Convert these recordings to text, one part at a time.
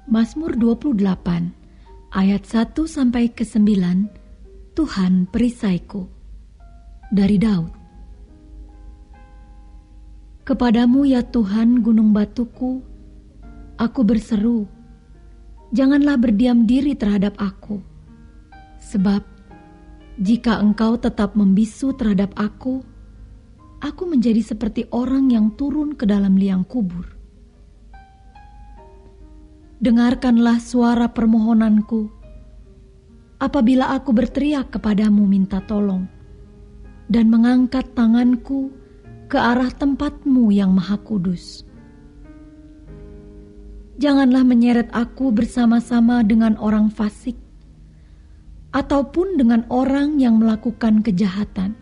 Mazmur 28 ayat 1 sampai ke 9. Tuhan perisaiku. Dari Daud. Kepadamu ya Tuhan gunung batuku, aku berseru, janganlah berdiam diri terhadap aku. Sebab jika engkau tetap membisu terhadap aku menjadi seperti orang yang turun ke dalam liang kubur. Dengarkanlah suara permohonanku apabila aku berteriak kepadamu minta tolong dan mengangkat tanganku ke arah tempat-Mu yang maha kudus. Janganlah menyeret aku bersama-sama dengan orang fasik ataupun dengan orang yang melakukan kejahatan,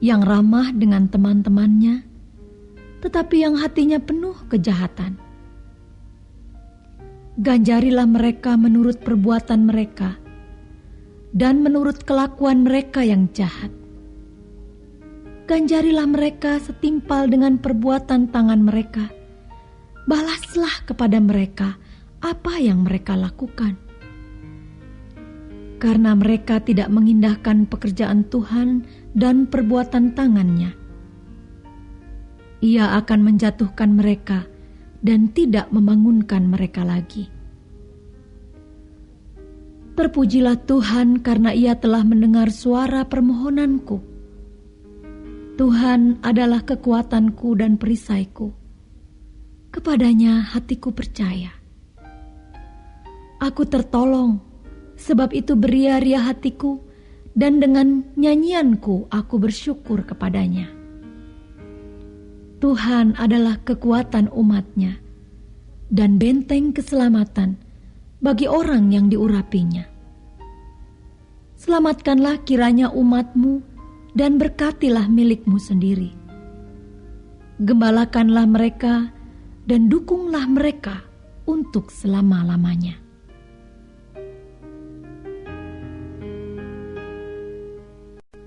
yang ramah dengan teman-temannya, tetapi yang hatinya penuh kejahatan. Ganjarilah mereka menurut perbuatan mereka dan menurut kelakuan mereka yang jahat. Ganjarilah mereka setimpal dengan perbuatan tangan mereka. Balaslah kepada mereka apa yang mereka lakukan. Karena mereka tidak mengindahkan pekerjaan Tuhan dan perbuatan tangannya, Ia akan menjatuhkan mereka dan tidak membangunkan mereka lagi. Terpujilah Tuhan karena Ia telah mendengar suara permohonanku. Tuhan adalah kekuatanku dan perisaiku. Kepadanya hatiku percaya. Aku tertolong, sebab itu beria-ria hatiku, dan dengan nyanyianku aku bersyukur kepadanya. Tuhan adalah kekuatan umat-Nya dan benteng keselamatan bagi orang yang diurapinya. Selamatkanlah kiranya umat-Mu dan berkatilah milik-Mu sendiri. Gembalakanlah mereka dan dukunglah mereka untuk selama-lamanya.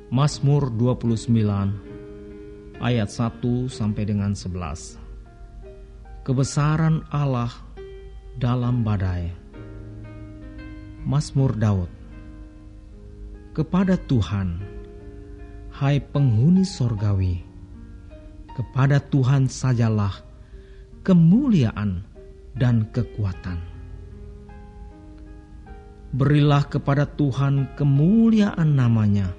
Mazmur 29 ayat 1 sampai dengan 11. Kebesaran Allah dalam badai. Mazmur Daud. Kepada Tuhan, hai penghuni sorgawi, kepada Tuhan sajalah kemuliaan dan kekuatan. Berilah kepada Tuhan kemuliaan namanya.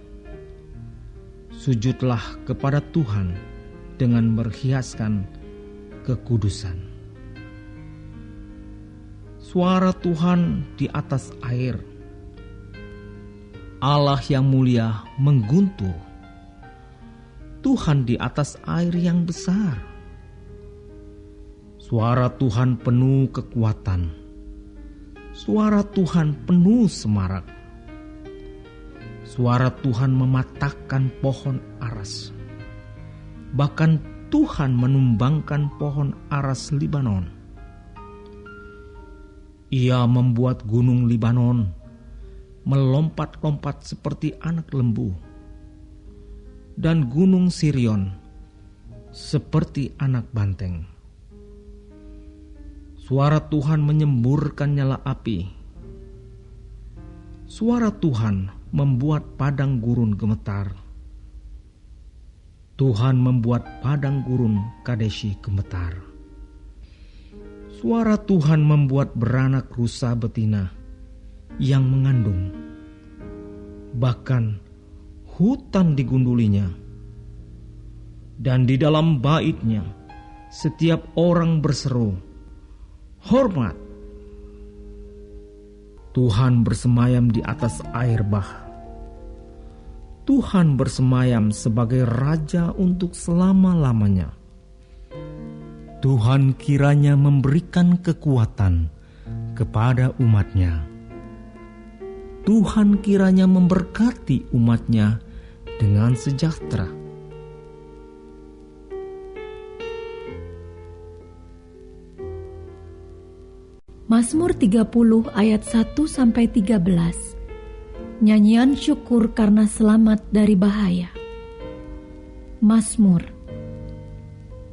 Sujudlah kepada Tuhan dengan berhiaskan kekudusan. Suara Tuhan di atas air. Allah yang mulia mengguntur. Tuhan di atas air yang besar. Suara Tuhan penuh kekuatan. Suara Tuhan penuh semarak. Suara Tuhan mematahkan pohon aras. Bahkan Tuhan menumbangkan pohon aras Libanon. Ia membuat gunung Libanon melompat-lompat seperti anak lembu, dan gunung Sirion seperti anak banteng. Suara Tuhan menyemburkan nyala api. Suara Tuhan membuat padang gurun gemetar. Tuhan membuat padang gurun Kadeshi gemetar. Suara Tuhan membuat beranak rusa betina yang mengandung. Bahkan hutan digundulinya. Dan di dalam baitnya setiap orang berseru, hormat. Tuhan bersemayam di atas air bah. Tuhan bersemayam sebagai Raja untuk selama-lamanya. Tuhan kiranya memberikan kekuatan kepada umat-Nya. Tuhan kiranya memberkati umat-Nya dengan sejahtera. Mazmur 30 ayat 1 sampai 13. Nyanyian syukur karena selamat dari bahaya. Mazmur.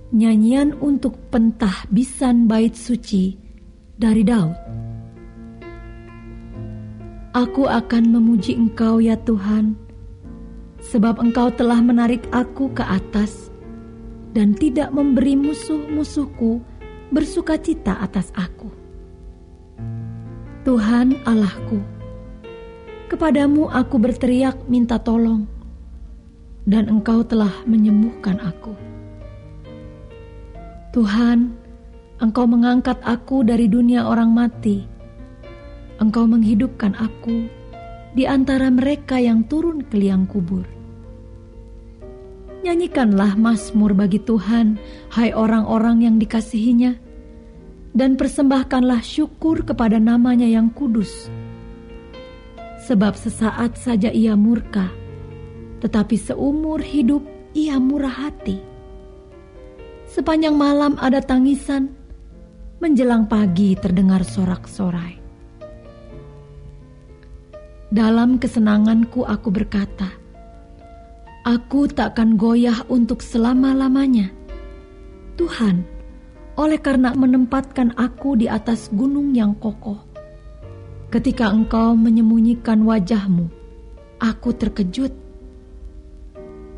Nyanyian untuk pentahbisan bait suci dari Daud. Aku akan memuji Engkau ya Tuhan, sebab Engkau telah menarik aku ke atas dan tidak memberi musuh-musuhku bersukacita atas aku. Tuhan Allahku, kepadamu aku berteriak minta tolong, dan Engkau telah menyembuhkan aku. Tuhan, Engkau mengangkat aku dari dunia orang mati. Engkau menghidupkan aku di antara mereka yang turun ke liang kubur. Nyanyikanlah mazmur bagi Tuhan, hai orang-orang yang dikasihinya, dan persembahkanlah syukur kepada namanya yang kudus. Sebab sesaat saja ia murka, tetapi seumur hidup ia murah hati. Sepanjang malam ada tangisan, menjelang pagi terdengar sorak-sorai. Dalam kesenanganku aku berkata, aku takkan goyah untuk selama-lamanya. Tuhan, oleh karena menempatkan aku di atas gunung yang kokoh, ketika Engkau menyembunyikan wajah-Mu, aku terkejut.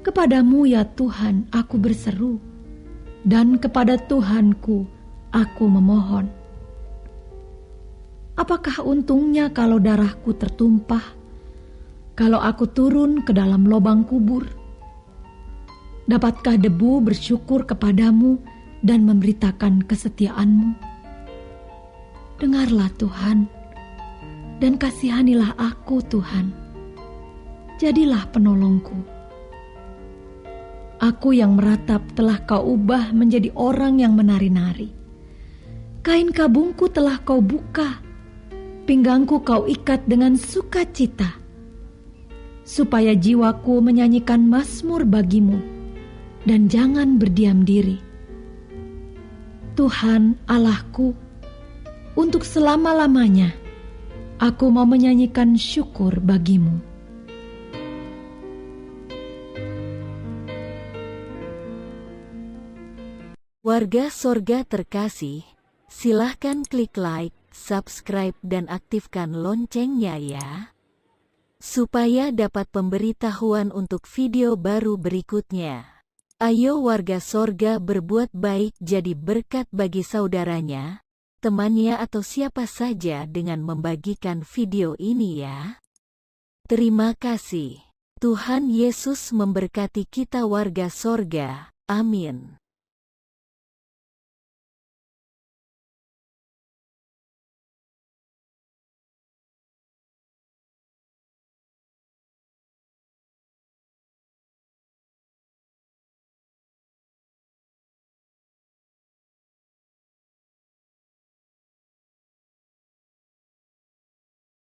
Kepadamu ya Tuhan aku berseru, dan kepada Tuhanku aku memohon. Apakah untungnya kalau darahku tertumpah, kalau aku turun ke dalam lubang kubur? Dapatkah debu bersyukur kepadamu dan memberitakan kesetiaan-Mu? Dengarlah Tuhan, dan kasihanilah aku Tuhan. Jadilah penolongku. Aku yang meratap telah Kau ubah menjadi orang yang menari-nari. Kain kabungku telah Kau buka, pinggangku Kau ikat dengan sukacita, supaya jiwaku menyanyikan mazmur bagi-Mu, dan jangan berdiam diri. Tuhan Allahku, untuk selama-lamanya aku mau menyanyikan syukur bagi-Mu. Warga Sorga terkasih, silahkan klik like, subscribe dan aktifkan loncengnya ya, supaya dapat pemberitahuan untuk video baru berikutnya. Ayo warga Sorga berbuat baik, jadi berkat bagi saudaranya, temannya atau siapa saja dengan membagikan video ini ya. Terima kasih. Tuhan Yesus memberkati kita warga Sorga. Amin.